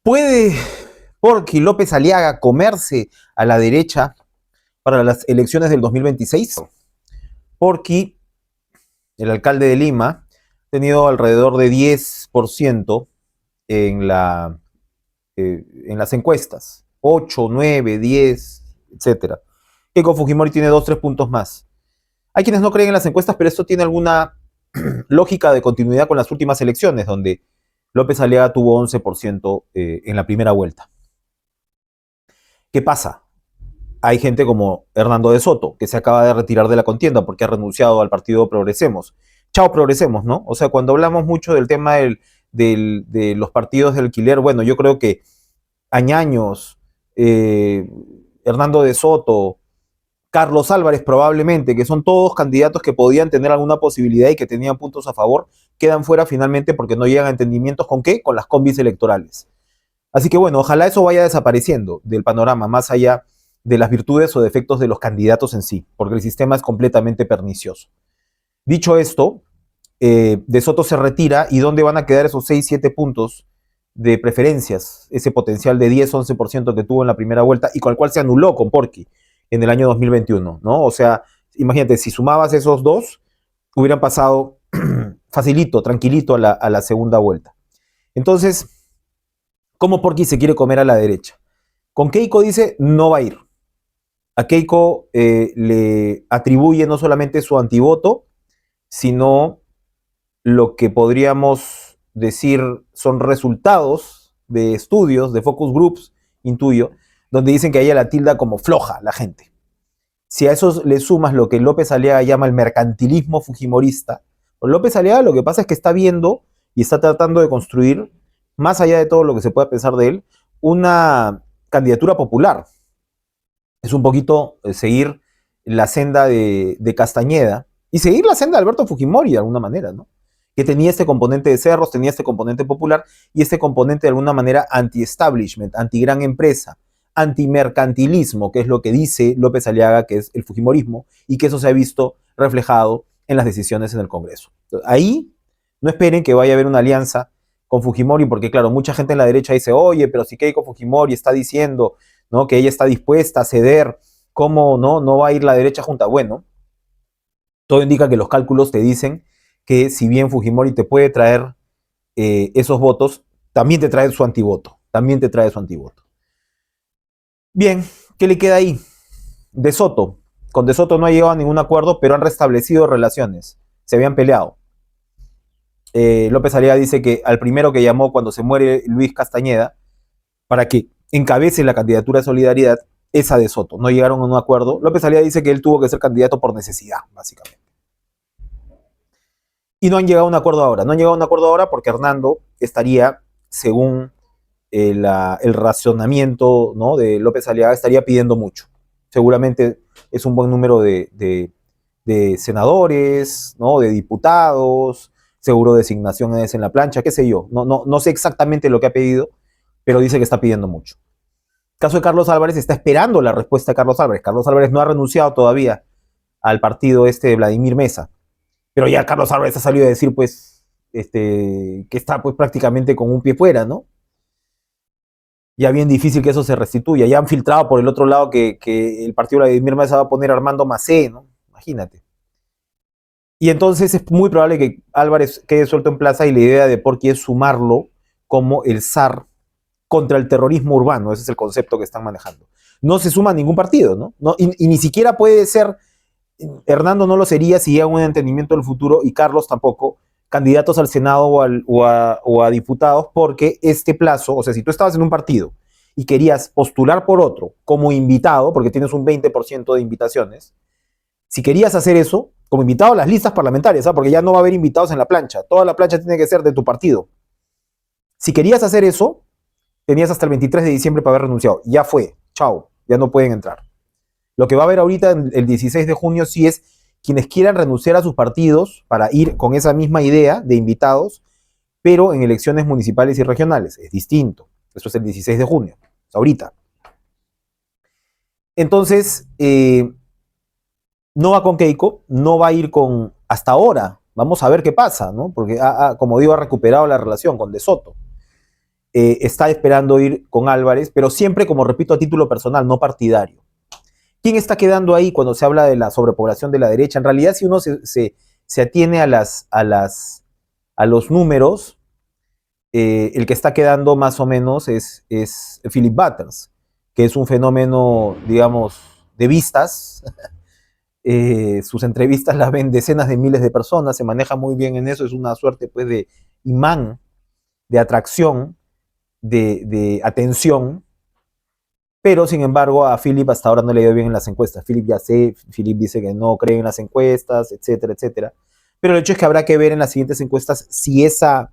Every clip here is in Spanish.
¿Puede Porqui López Aliaga comerse a la derecha para las elecciones del 2026? Porqui, el alcalde de Lima, ha tenido alrededor de 10% en, en las encuestas. 8, 9, 10, etcétera. Keiko Fujimori tiene 2, 3 puntos más. Hay quienes no creen en las encuestas, pero esto tiene alguna lógica de continuidad con las últimas elecciones, donde López Aliaga tuvo 11% en la primera vuelta. ¿Qué pasa? Hay gente como Hernando de Soto, que se acaba de retirar de la contienda porque ha renunciado al partido Progresemos. Chao, Progresemos, ¿no? O sea, cuando hablamos mucho del tema de los partidos de alquiler, bueno, yo creo que Añaños, Hernando de Soto, Carlos Álvarez probablemente, que son todos candidatos que podían tener alguna posibilidad y que tenían puntos a favor, quedan fuera finalmente porque no llegan a entendimientos con qué, con las combis electorales. Así que bueno, ojalá eso vaya desapareciendo del panorama, más allá de las virtudes o defectos de los candidatos en sí, porque el sistema es completamente pernicioso. Dicho esto, De Soto se retira y ¿dónde van a quedar esos 6, 7 puntos de preferencias? Ese potencial de 10, 11% que tuvo en la primera vuelta y con el cual se anuló con Porqui en el año 2021, ¿no? O sea, imagínate, si sumabas esos dos, hubieran pasado facilito, tranquilito a la segunda vuelta. Entonces, ¿cómo Porqui se quiere comer a la derecha? Con Keiko dice, no va a ir. A Keiko le atribuye no solamente su antivoto, sino lo que podríamos decir son resultados de estudios, de focus groups, intuyo, donde dicen que a ella la tilda como floja la gente. Si a eso le sumas lo que López Aliaga llama el mercantilismo fujimorista, pues López Aliaga lo que pasa es que está viendo y está tratando de construir, más allá de todo lo que se pueda pensar de él, una candidatura popular. Es un poquito seguir la senda de Castañeda y seguir la senda de Alberto Fujimori de alguna manera, ¿no? Que tenía este componente de cerros, tenía este componente popular y este componente de alguna manera anti-establishment, anti-gran empresa, anti-mercantilismo, que es lo que dice López Aliaga, que es el fujimorismo, y que eso se ha visto reflejado en las decisiones en el Congreso. Entonces, ahí no esperen que vaya a haber una alianza con Fujimori, porque claro, mucha gente en la derecha dice, oye, pero si Keiko Fujimori está diciendo, ¿no?, que ella está dispuesta a ceder, ¿cómo no va a ir la derecha junta? Bueno, todo indica que los cálculos te dicen que si bien Fujimori te puede traer esos votos, también te trae su antivoto, también te trae su antivoto. Bien, ¿qué le queda ahí? De Soto. Con De Soto no ha llegado a ningún acuerdo, pero han restablecido relaciones. Se habían peleado. López Aliaga dice que al primero que llamó cuando se muere Luis Castañeda, para que encabece la candidatura de Solidaridad, es a De Soto. No llegaron a un acuerdo. López Aliaga dice que él tuvo que ser candidato por necesidad, básicamente. Y no han llegado a un acuerdo ahora. No han llegado a un acuerdo ahora porque Hernando estaría, según el racionamiento, ¿no?, de López Aliaga, estaría pidiendo mucho. Seguramente es un buen número de senadores, ¿no?, de diputados, seguro designaciones en la plancha, qué sé yo. No sé exactamente lo que ha pedido, pero dice que está pidiendo mucho. El caso de Carlos Álvarez, está esperando la respuesta de Carlos Álvarez. Carlos Álvarez no ha renunciado todavía al partido este de Vladimir Mesa, pero ya Carlos Álvarez ha salido a decir, pues, que está pues prácticamente con un pie fuera, ¿no? Ya bien difícil que eso se restituya. Ya han filtrado por el otro lado que el partido de Vladimir Mesa va a poner a Armando Macé, ¿no? Imagínate. Y entonces es muy probable que Álvarez quede suelto en plaza y la idea de Porqui es sumarlo como el zar contra el terrorismo urbano. Ese es el concepto que están manejando. No se suma a ningún partido, ¿no? Y ni siquiera puede ser, Hernando no lo sería si llega un entendimiento del futuro, y Carlos tampoco, candidatos al Senado o a diputados, porque este plazo, o sea, si tú estabas en un partido y querías postular por otro como invitado, porque tienes un 20% de invitaciones, si querías hacer eso, como invitado a las listas parlamentarias, ¿sabes?, porque ya no va a haber invitados en la plancha, toda la plancha tiene que ser de tu partido. Si querías hacer eso, tenías hasta el 23 de diciembre para haber renunciado. Ya fue, chao, ya no pueden entrar. Lo que va a haber ahorita el 16 de junio sí es quienes quieran renunciar a sus partidos para ir con esa misma idea de invitados, pero en elecciones municipales y regionales. Es distinto. Eso es el 16 de junio, ahorita. Entonces, no va con Keiko, no va a ir con, hasta ahora, vamos a ver qué pasa, ¿no? Porque, como digo, ha recuperado la relación con De Soto. está esperando ir con Álvarez, pero siempre, como repito, a título personal, no partidario. ¿Quién está quedando ahí cuando se habla de la sobrepoblación de la derecha? En realidad, si uno se atiene a los números, el que está quedando más o menos es Philip Butters, que es un fenómeno, digamos, de vistas. Sus entrevistas las ven decenas de miles de personas, se maneja muy bien en eso, es una suerte pues de imán, de atracción, de atención, pero sin embargo a Philip hasta ahora no le ha ido bien en las encuestas. Philip dice que no cree en las encuestas, etcétera, etcétera. Pero el hecho es que habrá que ver en las siguientes encuestas si esa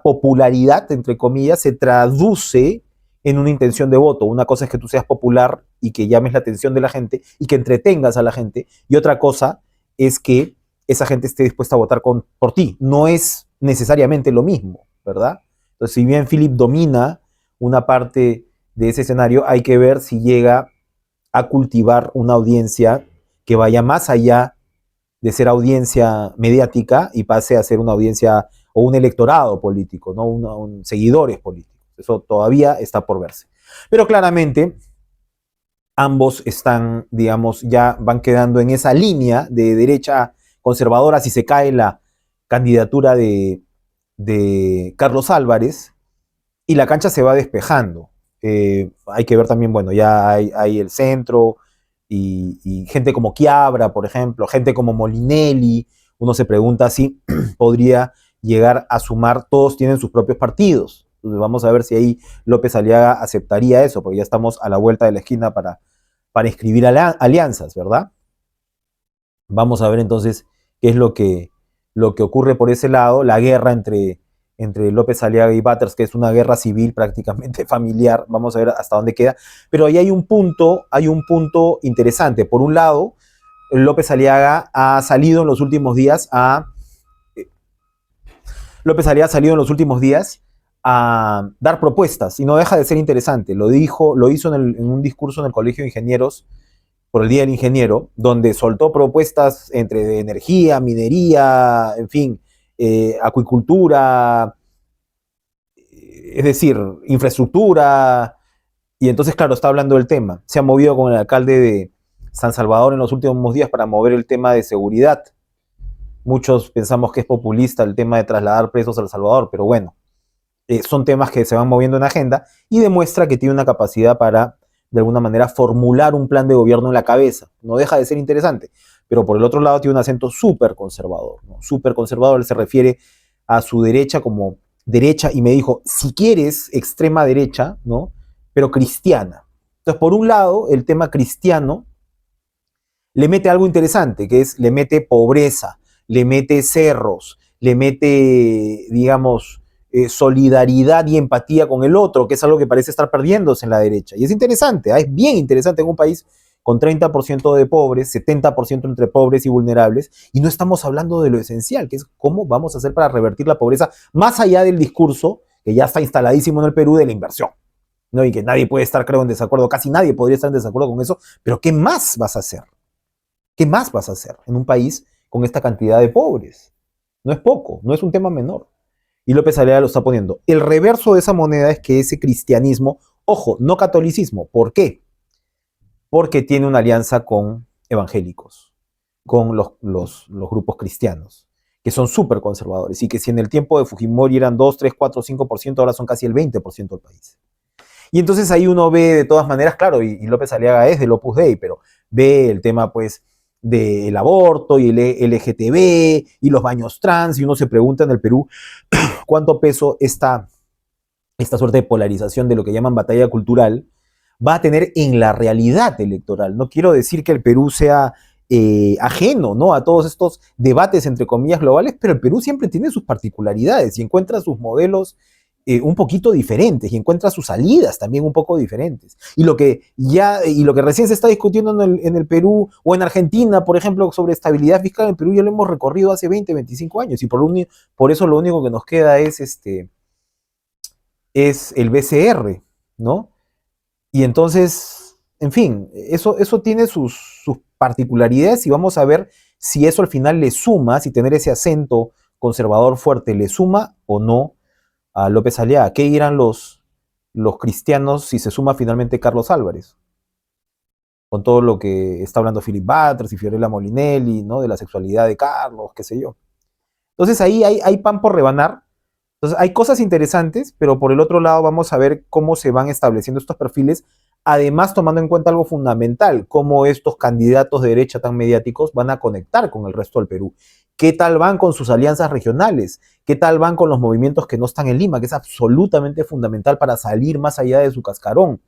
popularidad, entre comillas, se traduce en una intención de voto. Una cosa es que tú seas popular y que llames la atención de la gente y que entretengas a la gente, y otra cosa es que esa gente esté dispuesta a votar por ti. No es necesariamente lo mismo, ¿verdad? Entonces, si bien Philip domina una parte de ese escenario, hay que ver si llega a cultivar una audiencia que vaya más allá de ser audiencia mediática y pase a ser una audiencia o un electorado político, ¿no? Seguidores políticos. Eso todavía está por verse. Pero claramente ambos están, digamos, ya van quedando en esa línea de derecha conservadora si se cae la candidatura de Carlos Álvarez y la cancha se va despejando. Hay que ver también, bueno, ya hay el centro y gente como Chiabra, por ejemplo, gente como Molinelli. Uno se pregunta si podría llegar a sumar, todos tienen sus propios partidos. Entonces vamos a ver si ahí López Aliaga aceptaría eso, porque ya estamos a la vuelta de la esquina para escribir alianzas, ¿verdad? Vamos a ver entonces qué es lo que ocurre por ese lado, la guerra entre López Aliaga y Butters, que es una guerra civil prácticamente familiar. Vamos a ver hasta dónde queda. Pero ahí hay un punto interesante. Por un lado, López Aliaga ha salido en los últimos días a dar propuestas y no deja de ser interesante. Lo hizo en un discurso en el Colegio de Ingenieros por el Día del Ingeniero, donde soltó propuestas de energía, minería, en fin, acuicultura, es decir, infraestructura, y entonces, claro, está hablando del tema. Se ha movido con el alcalde de San Salvador en los últimos días para mover el tema de seguridad. Muchos pensamos que es populista el tema de trasladar presos a El Salvador, pero bueno, son temas que se van moviendo en agenda y demuestra que tiene una capacidad para, de alguna manera, formular un plan de gobierno en la cabeza. No deja de ser interesante, pero por el otro lado tiene un acento súper conservador, ¿no? Súper conservador. Él se refiere a su derecha como derecha y me dijo, si quieres, extrema derecha, ¿no? Pero cristiana. Entonces, por un lado, el tema cristiano le mete algo interesante, que es, le mete pobreza, le mete cerros, le mete, digamos, solidaridad y empatía con el otro, que es algo que parece estar perdiéndose en la derecha. Y es interesante, es bien interesante en un país con 30% de pobres, 70% entre pobres y vulnerables, y no estamos hablando de lo esencial, que es cómo vamos a hacer para revertir la pobreza, más allá del discurso, que ya está instaladísimo en el Perú, de la inversión, ¿no? Y que nadie puede estar, creo, en desacuerdo, casi nadie podría estar en desacuerdo con eso, pero ¿qué más vas a hacer? ¿Qué más vas a hacer en un país con esta cantidad de pobres? No es poco, no es un tema menor. Y López Aliaga lo está poniendo. El reverso de esa moneda es que ese cristianismo, ojo, no catolicismo, ¿por qué? Porque tiene una alianza con evangélicos, con los grupos cristianos, que son súper conservadores, y que si en el tiempo de Fujimori eran 2, 3, 4, 5%, ahora son casi el 20% del país. Y entonces ahí uno ve de todas maneras, claro, y López Aliaga es del Opus Dei, pero ve el tema, pues, del aborto y el LGTB y los baños trans, y uno se pregunta en el Perú cuánto peso esta suerte de polarización de lo que llaman batalla cultural va a tener en la realidad electoral. No quiero decir que el Perú sea ajeno, ¿no?, a todos estos debates, entre comillas, globales, pero el Perú siempre tiene sus particularidades y encuentra sus modelos un poquito diferentes, y encuentra sus salidas también un poco diferentes. Y lo que recién se está discutiendo en el Perú o en Argentina, por ejemplo, sobre estabilidad fiscal en el Perú, ya lo hemos recorrido hace 20, 25 años, y por eso lo único que nos queda es el BCR, ¿no? Y entonces, en fin, eso tiene sus particularidades, y vamos a ver si eso al final le suma, si tener ese acento conservador fuerte le suma o no a López Aliaga. ¿Qué dirán los cristianos si se suma finalmente Carlos Álvarez? Con todo lo que está hablando Philip Butters y Fiorella Molinelli, ¿no? De la sexualidad de Carlos, qué sé yo. Entonces ahí hay pan por rebanar. Entonces hay cosas interesantes, pero por el otro lado vamos a ver cómo se van estableciendo estos perfiles, además tomando en cuenta algo fundamental, cómo estos candidatos de derecha tan mediáticos van a conectar con el resto del Perú. ¿Qué tal van con sus alianzas regionales? ¿Qué tal van con los movimientos que no están en Lima? Que es absolutamente fundamental para salir más allá de su cascarón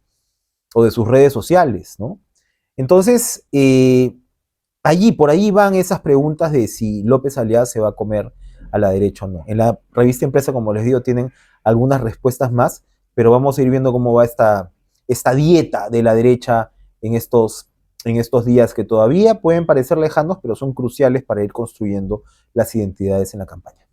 o de sus redes sociales, ¿no? Entonces, por ahí van esas preguntas de si López Aliaga se va a comer a la derecha o no. En la revista impresa, como les digo, tienen algunas respuestas más, pero vamos a ir viendo cómo va esta dieta de la derecha en estos días que todavía pueden parecer lejanos, pero son cruciales para ir construyendo las identidades en la campaña.